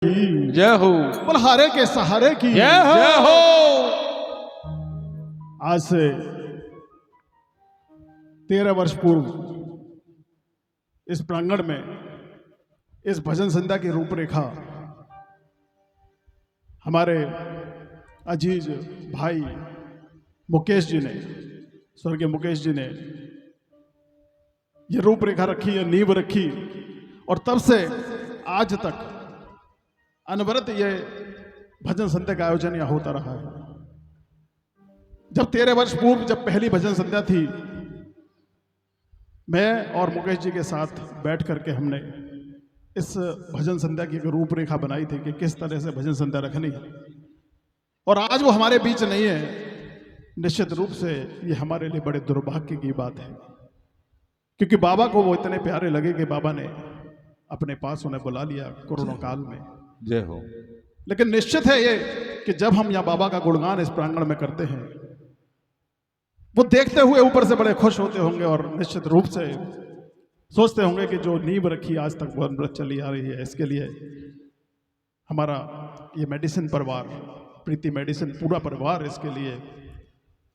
जय हो। बलहारे के सहारे की जय हो। जय हो। आज से 13 वर्ष पूर्व इस प्रांगण में इस भजन संध्या की रूपरेखा हमारे अजीज भाई मुकेश जी ने, स्वर्गीय मुकेश जी ने ये रूपरेखा रखी, ये नींव रखी और तब से आज तक अनवरत ये भजन संध्या का आयोजन यहाँ होता रहा है। जब 13 वर्ष पूर्व जब पहली भजन संध्या थी, मैं और मुकेश जी के साथ बैठ करके हमने इस भजन संध्या की एक रूपरेखा बनाई थी कि किस तरह से भजन संध्या रखनी है। और आज वो हमारे बीच नहीं है। निश्चित रूप से ये हमारे लिए बड़े दुर्भाग्य की बात है, क्योंकि बाबा को वो इतने प्यारे लगे कि बाबा ने अपने पास उन्हें बुला लिया कोरोना काल में। जय हो। लेकिन निश्चित है ये कि जब हम यहाँ बाबा का गुणगान इस प्रांगण में करते हैं, वो देखते हुए ऊपर से बड़े खुश होते होंगे और निश्चित रूप से सोचते होंगे कि जो नींव रखी आज तक वो अनवरत चली आ रही है, इसके लिए हमारा ये मेडिसिन परिवार, प्रीति मेडिसिन पूरा परिवार, इसके लिए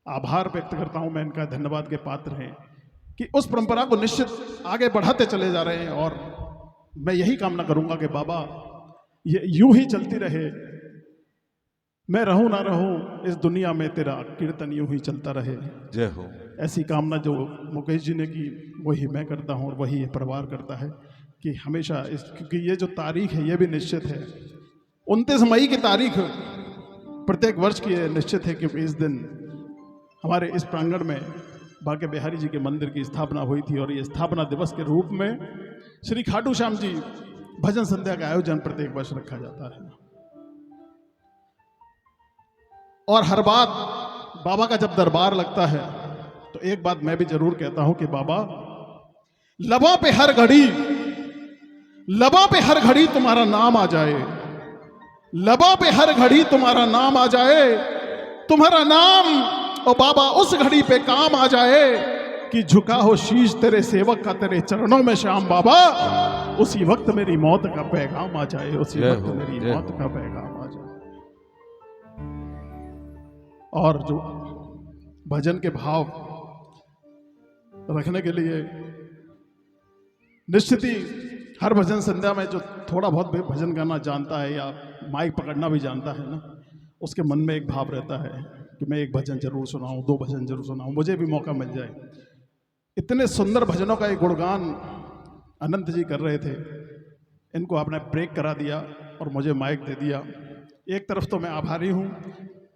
आभार व्यक्त करता हूं। मैं इनका धन्यवाद के पात्र हैं कि उस परंपरा को निश्चित आगे बढ़ाते चले जा रहे हैं। और मैं यही कामना करूंगा कि बाबा ये यूं ही चलती रहे, मैं रहूं ना रहूं इस दुनिया में तेरा कीर्तन यूं ही चलता रहे। जय हो। ऐसी कामना जो मुकेश जी ने की वही मैं करता हूं और वही ये परिवार करता है कि हमेशा इस, क्योंकि ये जो तारीख है ये भी निश्चित है, 29 मई की तारीख प्रत्येक वर्ष की निश्चित है, क्योंकि इस दिन हमारे इस प्रांगण में बांके बिहारी जी के मंदिर की स्थापना हुई थी। और ये स्थापना दिवस के रूप में श्री खाटू श्याम जी भजन संध्या का आयोजन प्रत्येक वर्ष रखा जाता है। और हर बात बाबा का जब दरबार लगता है तो एक बात मैं भी जरूर कहता हूं कि बाबा लबों पे हर घड़ी तुम्हारा नाम आ जाए, लबों पे हर घड़ी तुम्हारा नाम आ जाए, तुम्हारा नाम ओ बाबा उस घड़ी पे काम आ जाए कि झुका हो शीश तेरे सेवक का तेरे चरणों में श्याम बाबा, उसी वक्त मेरी मौत का पैगाम आ जाए, उसी वक्त मेरी मौत का पैगाम आ जाए। और जो भजन के भाव रखने के लिए निश्चित ही हर भजन संध्या में जो थोड़ा बहुत भी भजन गाना जानता है या माइक पकड़ना भी जानता है ना, उसके मन में एक भाव रहता है कि मैं एक भजन जरूर सुनाऊं, 2 भजन जरूर सुनाऊं, मुझे भी मौका मिल जाए। इतने सुंदर भजनों का एक गुणगान अनंत जी कर रहे थे, इनको आपने ब्रेक करा दिया और मुझे माइक दे दिया। एक तरफ तो मैं आभारी हूँ,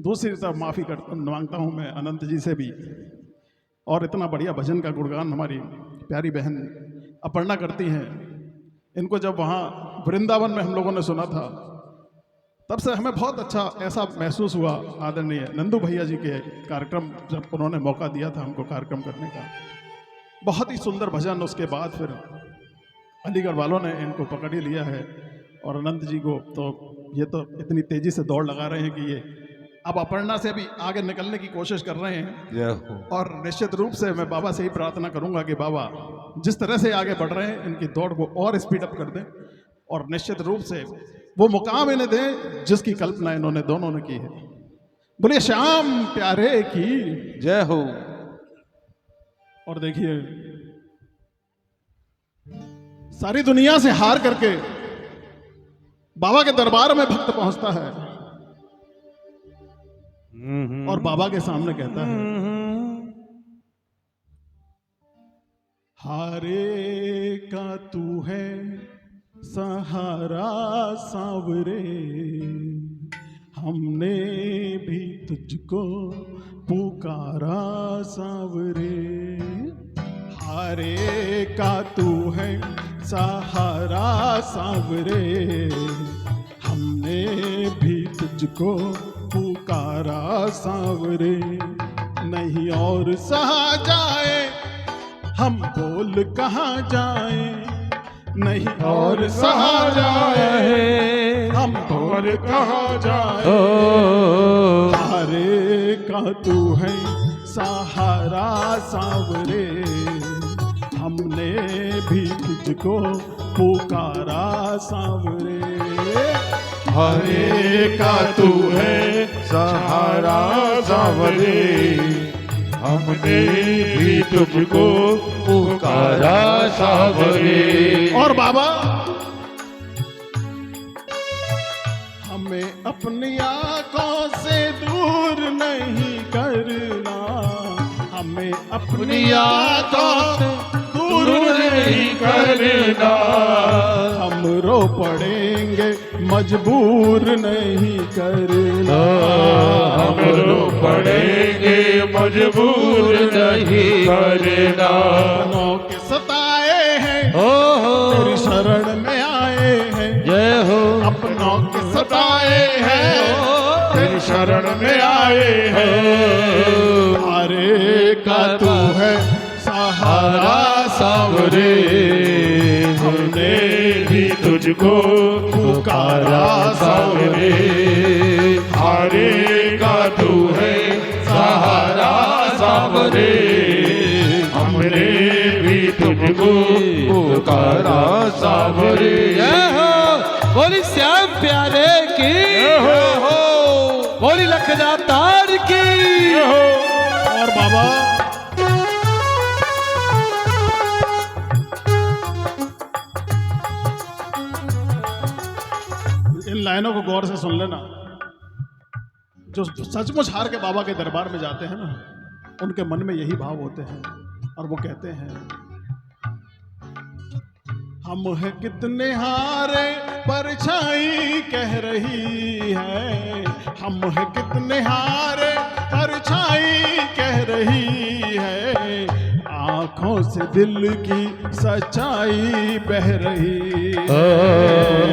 दूसरी तरफ माफ़ी मांगता हूँ मैं अनंत जी से भी। और इतना बढ़िया भजन का गुणगान हमारी प्यारी बहन अपर्णा करती हैं। इनको जब वहाँ वृंदावन में हम लोगों ने सुना था, तब से हमें बहुत अच्छा ऐसा महसूस हुआ। आदरणीय नंदू भैया जी के कार्यक्रम जब उन्होंने मौका दिया था हमको कार्यक्रम करने का, बहुत ही सुंदर भजन। उसके बाद फिर अलीगढ़ वालों ने इनको पकड़ ही लिया है और अनंत जी को तो ये तो इतनी तेजी से दौड़ लगा रहे हैं कि ये अब अपर्णा से भी आगे निकलने की कोशिश कर रहे हैं। और निश्चित रूप से मैं बाबा से ही प्रार्थना करूंगा कि बाबा जिस तरह से आगे बढ़ रहे हैं इनकी दौड़ को और स्पीड अप कर दें और निश्चित रूप से वो मुकाम इन्हें दें जिसकी कल्पना इन्होंने दोनों ने की है। बोलिए श्याम प्यारे की जय हो। और देखिए सारी दुनिया से हार करके बाबा के दरबार में भक्त पहुंचता है और बाबा के सामने कहता है, हारे का तू है सहारा सांवरे, हमने भी तुझको पुकारा सांवरे। हारे का तू है सहारा सांवरे, हमने भी तुझको पुकारा सांवरे। नहीं और सहा जाए हम बोल कहाँ जाए, नहीं और सहा जाए हम बोल कहाँ जाए। हारे का तू है सहारा सांवरे, हमने भी तुझको पुकारा सांवरे। हरे का तू है सहारा सावरे, हमने भी तुझको पुकारा सावरे। और बाबा हमें अपनी आंखों से दूर नहीं करना, हमें अपनी आंखों से दूर नहीं करना, हम रो पड़ेंगे मजबूर नहीं करना, हम रो पड़ेंगे मजबूर नहीं करना। अपनों के सताए हैं तेरी शरण में आए हैं, जय हो। अपनों के सताए हैं तेरी शरण में आए हैं, हरे का तू है सहारा सावरे, हमने भी तुझको पुकारा सावरे, हरे का तू है सहारा सावरे, हमने भी तुझको पुकारा सावरे। बोली श्याम प्यारे की, बोली लखदातार की। और बाबा इन लाइनों को गौर से सुन लेना। जो सचमुच हार के बाबा के दरबार में जाते हैं ना, उनके मन में यही भाव होते हैं, और वो कहते हैं हम है कितने हारे परछाई कह रही है, हम है कितने हारे परछाई कह रही है, आंखों से दिल की सच्चाई बह रही है,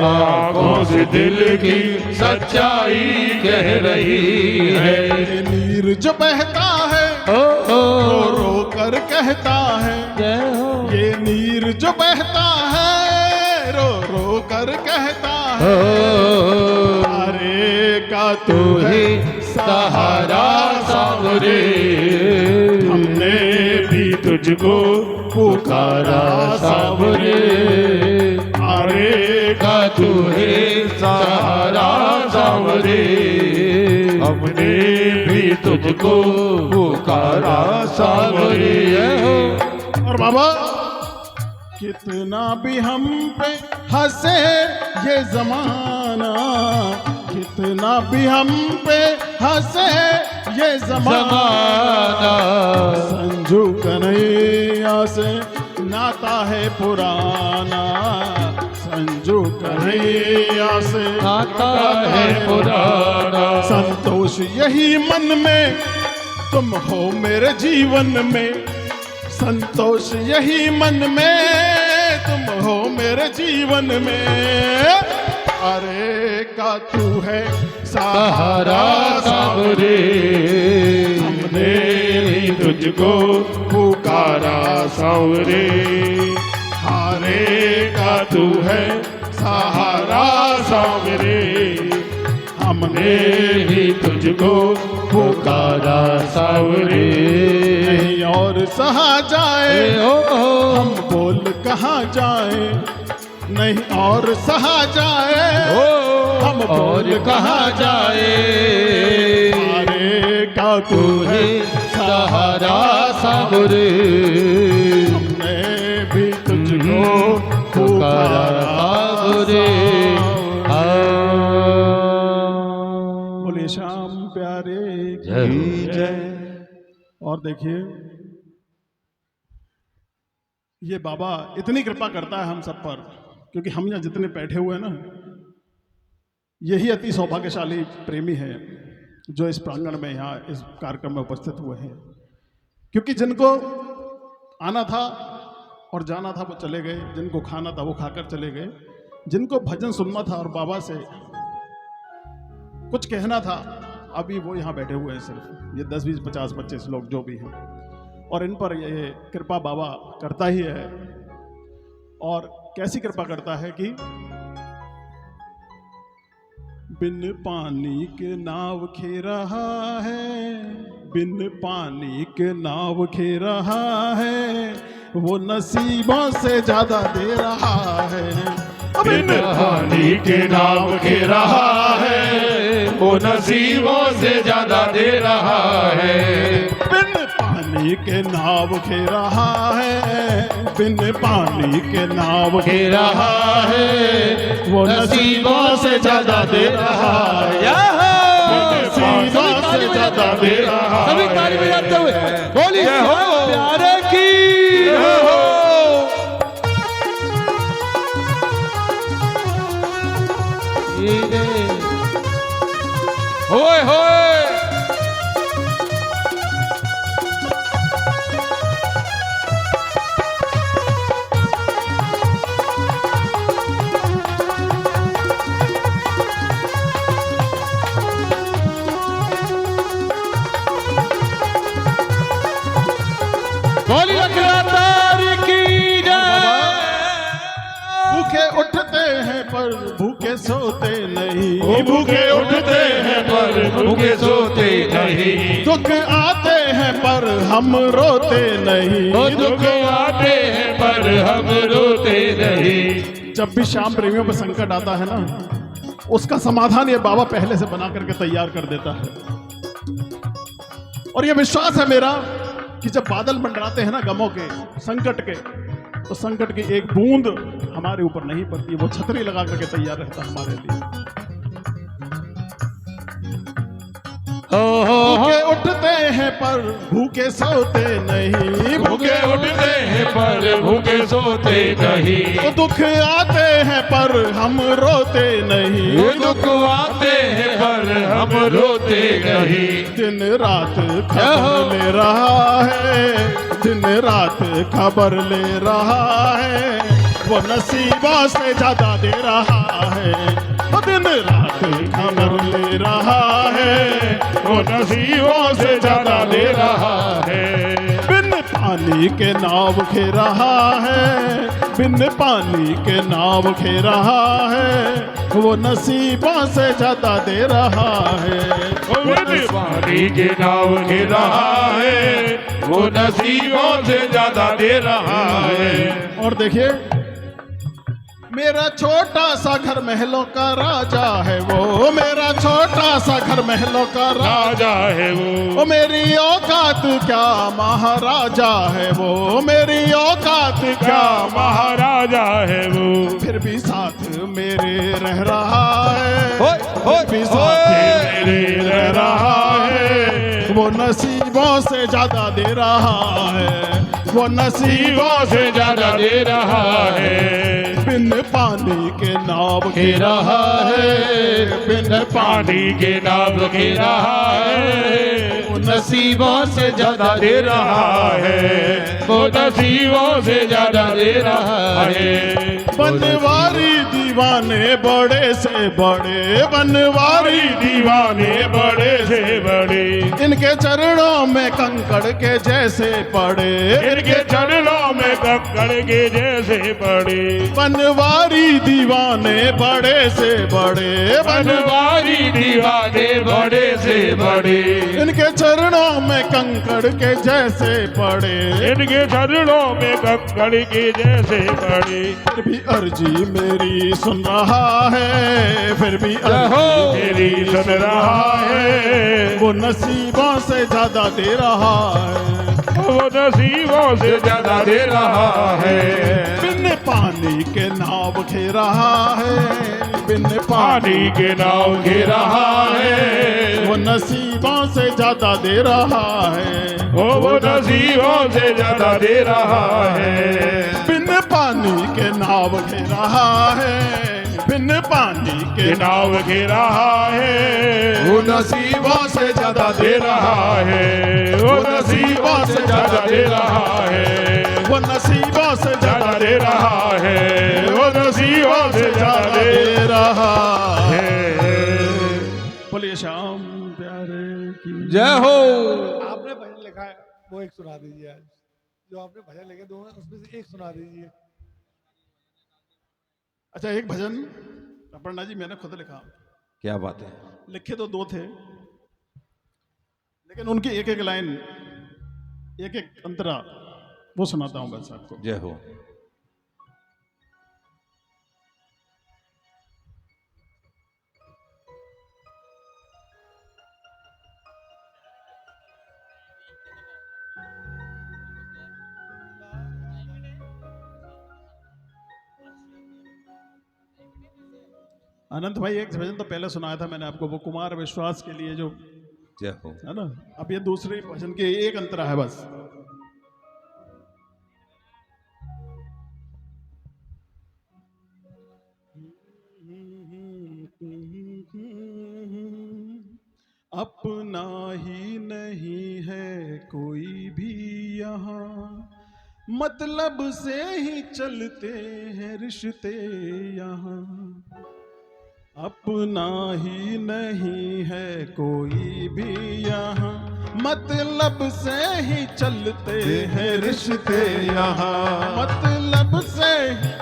आंखों से दिल की सच्चाई कह रही है। ये नीर जो बहता है रो रो कर कहता है, ये नीर जो बहता है रो रो कर कहता है, हरे का तू है सहारा सावरे, हमने भी तुझको पुकारा सावरे, हरे का तू है सहारा सावरे, हमने भी तुझको पुकारा सावरे। और बाबा कितना भी हम पे हंसे ये जमाना, कितना भी हम पे हंसे ये जमाना, संजू कन्हैया से नाता है पुराना, संजू कन्हैया से नाता है पुराना, संतोष यही मन में तुम हो मेरे जीवन में, संतोष यही मन में तुम हो मेरे जीवन में, अरे का तू है सहारा सावरे, हमने भी तुझको पुकारा सावरे, हारे का तू है सहारा सावरे, हमने भी तुझको पुकारा सावरे, नहीं और सहा जाए हम बोल कहाँ जाए, नहीं और सहा जाए हम बोल कहाँ जाए, हरे का तू है सहारा सावरे, हमने भी तुझको पुकारा सावरे। बोले श्याम प्यारे की जय। और देखिए ये बाबा इतनी कृपा करता है हम सब पर, क्योंकि हम यहाँ जितने बैठे हुए हैं ना, यही अति सौभाग्यशाली प्रेमी है जो इस प्रांगण में यहाँ इस कार्यक्रम में उपस्थित हुए हैं, क्योंकि जिनको आना था और जाना था वो चले गए, जिनको खाना था वो खाकर चले गए, जिनको भजन सुनना था और बाबा से कुछ कहना था, अभी वो यहाँ बैठे हुए हैं सिर्फ ये 10, 20, 50, 25 लोग जो भी हैं, और इन पर ये कृपा बाबा करता ही है। और कैसी कृपा करता है कि बिन पानी के नाव खे रहा है, बिन पानी के नाव खे रहा है, वो नसीबों से ज्यादा दे रहा है, बिन पानी के नाव खे रहा है, वो नसीबों से ज्यादा दे रहा है। बिन पानी के नाव खे रहा है, बिन पानी के नाव खे रहा है, वो नसीबों से ज्यादा दे रहा है, नसीबों से ज्यादा दे रहा है। सभी ताली बजाते हुए बोलिए प्यारे की होए होए बोली लखनऊ की जय। भूखे उठते हैं पर भूखे सोते नहीं, भूखे उठते हैं पर भूखे सोते नहीं। दुख आते हैं पर हम रोते नहीं, दुख आते हैं पर हम रोते नहीं। जब भी श्याम प्रेमियों पर संकट आता है ना, उसका समाधान ये बाबा पहले से बना करके तैयार कर देता है। और ये विश्वास है मेरा कि जब बादल मंडराते हैं ना गमों के, संकट के, तो संकट की एक बूंद हमारे ऊपर नहीं पड़ती, वो छतरी लगा करके तैयार रहता है हमारे लिए। भूखे उठते हैं पर भूखे सोते नहीं, भूखे उठते हैं पर भूखे सोते नहीं। तो दुख आते हैं पर हम रोते नहीं, दुख आते हैं पर हम रोते नहीं। दिन रात खबर ले रहा है, दिन रात खबर ले रहा है, वो नसीबों से ज्यादा दे रहा है, वो दिन रात खबर ले रहा है, वो नसीबों से ज्यादा दे रहा है। बिन पानी के नाव खे रहा है, बिन पानी के नाव खे रहा है, वो नसीबों से ज्यादा दे रहा है, बिन पानी के नाव खे रहा है, वो नसीबों से ज्यादा दे रहा है। और देखिए मेरा छोटा सा घर महलों का राजा है वो, मेरा छोटा सा घर महलों का राजा है वो मेरी औकात क्या महाराजा है वो, मेरी औकात क्या महाराजा है वो। फिर भी साथ मेरे रह रहा है, होए फिर भी साथ मेरे रह रहा है, वो नसीबों से ज्यादा दे रहा है, वो नसीबों से ज्यादा दे रहा है। बिन पानी के नाव खे रहा है, बिन पानी के नाव खे रहा है, वो नसीबों से ज्यादा दे रहा है, वो नसीबों से ज्यादा दे रहा है। बनवारी दीवाने बड़े से बड़े, बनवारी दीवाने बड़े से बड़े, इनके चरणों में कंकड़ के जैसे पड़े, इनके चरणों में कंकड़ के जैसे पड़े। बनवारी दीवाने बड़े से बड़े, बनवारी दीवाने बड़े से बड़े, इनके चरणों में कंकड़ के जैसे पड़े, इनके चरणों में कंकड़ के जैसे पड़े। फिर भी अर्जी मेरी सुन रहा है, फिर भी अर्जी मेरी सुन रहा है, वो नसीबों से ज्यादा दे रहा है, वो नसीबों से ज्यादा दे रहा है। बिन पानी के नाव खे रहा है, बिन पानी के नाव खे रहा है, वो नसीबों से ज्यादा दे रहा है, वो नसीबों से ज्यादा दे रहा है। बिन पानी के नाव खे रहा है, बिन पानी के नाव खे रहा है, वो नसीबों से ज्यादा दे रहा है, वो नसीबों से ज्यादा दे रहा है, वो नसीबों से ज्यादा दे रहा है, वो नसीबों से ज्यादा दे रहा है। है। बोलिए श्याम प्यारे की जय हो। आपने भजन लिखा है वो एक सुना दीजिए आज, जो आपने भजन लिखे दो उसमें से एक सुना दीजिए। अच्छा एक भजन अपर्णा जी मैंने खुद लिखा। क्या बात है। लिखे तो दो थे लेकिन उनकी एक एक लाइन एक एक अंतरा वो सुनाता हूं बस आपको। जय हो। अनंत भाई एक भजन तो पहले सुनाया था मैंने आपको, वो कुमार विश्वास के लिए जो जय हो। है ना। अब ये दूसरे भजन के एक अंतरा है बस। अपना ही नहीं है कोई भी यहाँ, मतलब से ही चलते हैं रिश्ते यहाँ। अपना ही नहीं है कोई भी यहाँ, मतलब से ही चलते हैं रिश्ते यहाँ। मतलब से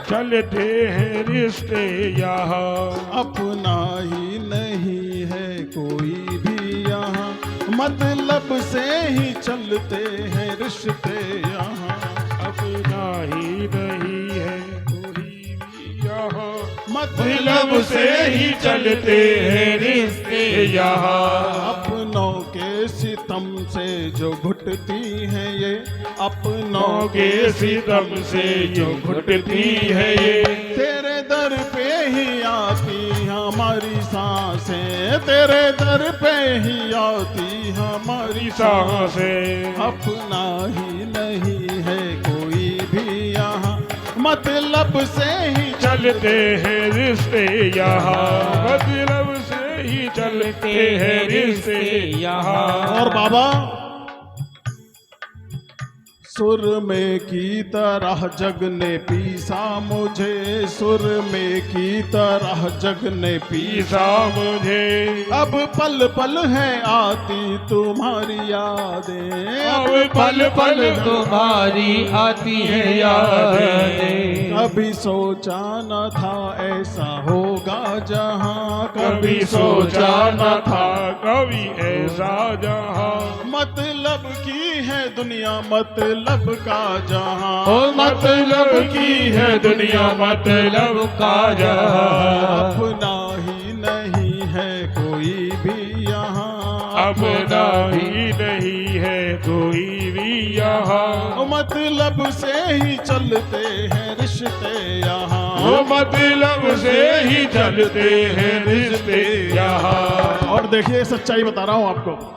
चलते हैं रिश्ते यहाँ। अपना ही नहीं है कोई भी यहाँ, मतलब से ही चलते हैं रिश्ते यहाँ। अपना ही नहीं है कोई भी यहाँ, मतलब से ही चलते हैं रिश्ते यहाँ। अपनों के सितम से जो घुटती हैं ये, अपनों के सितम से जो घुटती है ये, तेरे दर पे ही आती हमारी सांसें, तेरे दर पे ही आती हमारी सांसें। अपना ही नहीं है कोई भी यहाँ, मतलब से ही चलते हैं रिश्ते यहाँ। मतलब से ही चलते हैं रिश्ते यहाँ। और बाबा सुर में की तरह जग ने पीसा मुझे, सुर में की तरह जग ने पीसा मुझे। अब पल पल है आती तुम्हारी यादें, अब पल पल तुम्हारी आती है यादें। कभी सोचा न था ऐसा होगा जहाँ, कभी सोचा न था कभी ऐसा जहाँ। मतलब की है दुनिया मतलब का जहाँ, ओ मतलब की है दुनिया मतलब का जहाँ। अपना ही नहीं है कोई भी यहाँ, अपना ही नहीं है कोई भी यहाँ। मतलब से ही चलते हैं रिश्ते यहाँ, ओ मतलब से ही चलते हैं रिश्ते यहाँ। और देखिए सच्चाई बता रहा हूँ आपको,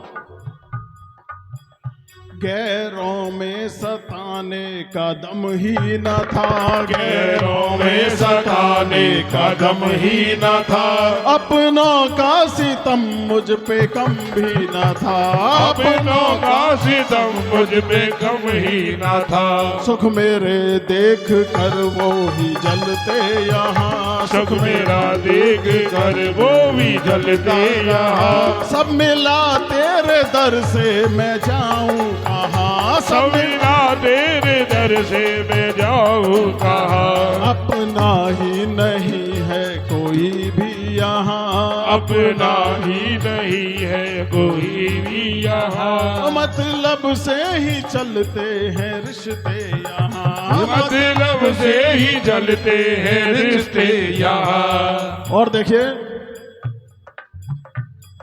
गैरों में सताने का दम ही न था, गैरों में सताने का दम ही न था। अपनों का सितम मुझ पे कम भी न था, अपनों का सितम मुझ पे कम ही न था। सुख मेरे देख कर वो ही जलते यहाँ, सुख मेरा देख कर वो भी जलते यहाँ। सब मिला तेरे दर से मैं जाऊं कहाँ, सब मिला तेरे दर से मैं जाऊं कहाँ। अपना ही नहीं है कोई भी यहाँ, अपना ही नहीं है कोई भी यहाँ। मतलब से ही चलते हैं रिश्ते यहाँ, मतलब से ही चलते हैं रिश्ते यहाँ। और देखिए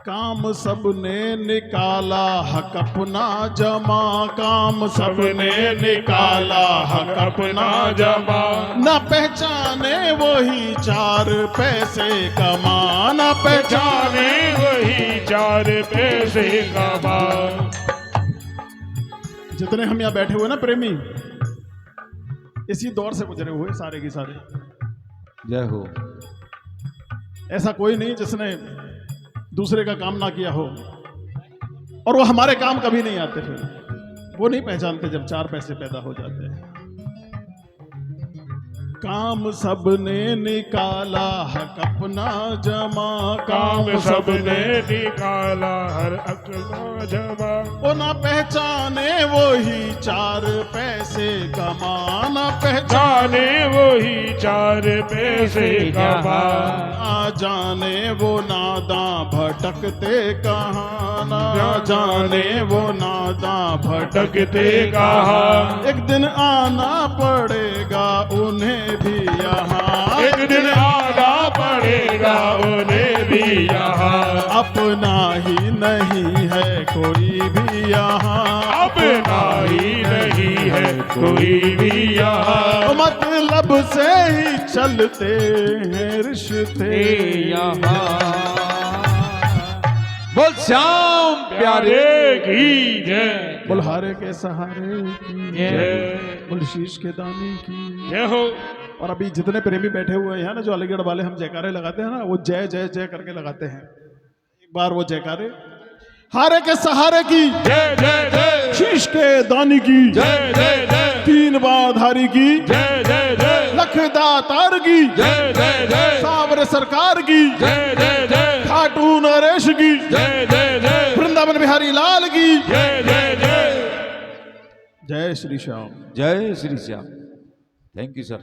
काम सबने निकाला हक अपना जमा, काम सबने निकाला हक अपना जमा। न पहचाने वही चार पैसे कमा, न पहचाने वही चार पैसे कमा। जितने हम यहाँ बैठे हुए ना प्रेमी, इसी दौर से गुजरे हुए सारे के सारे। जय हो। ऐसा कोई नहीं जिसने दूसरे का काम ना किया हो, और वो हमारे काम कभी नहीं आते, फिर वो नहीं पहचानते जब चार पैसे पैदा हो जाते हैं। काम सबने निकाला हक अपना जमा, काम सबने निकाला हर अपना जमा। वो ना पहचाने वही चार पैसे कमा, ना जाने वही चार पैसे कमा। आ जाने वो नादां भटकते कहाँ, ना जाने वो नादां भटकते कहाँ। एक दिन आना पड़ेगा उन्हें भी यहाँ, एक दिन आना पड़ेगा उन्हें भी यहाँ। अपना ही नहीं है कोई भी यहाँ, अपना ही नहीं है कोई भी यहाँ मतलब से ही चलते हैं रिश्ते बोल श्याम प्यारे की जय बुल्हारे के सहारे की जय बोल शीश के दाने की जय हो। और अभी जितने प्रेमी बैठे हुए हैं ना, जो अलीगढ़ वाले हम जयकारे लगाते हैं ना, वो जय जय जय करके लगाते हैं। एक बार वो जयकारे हारे के सहारे की जय जय जय शीश के दानी की जय जय जय 3 बार धारी की जय जय जय लखदातार की जय जय जय सावरे सरकार की जय जय जय खाटू नरेश की जय जय जय वृंदावन बिहारी लाल की जय जय जय। जय श्री श्याम। जय Shri Shyam. Thank you sir.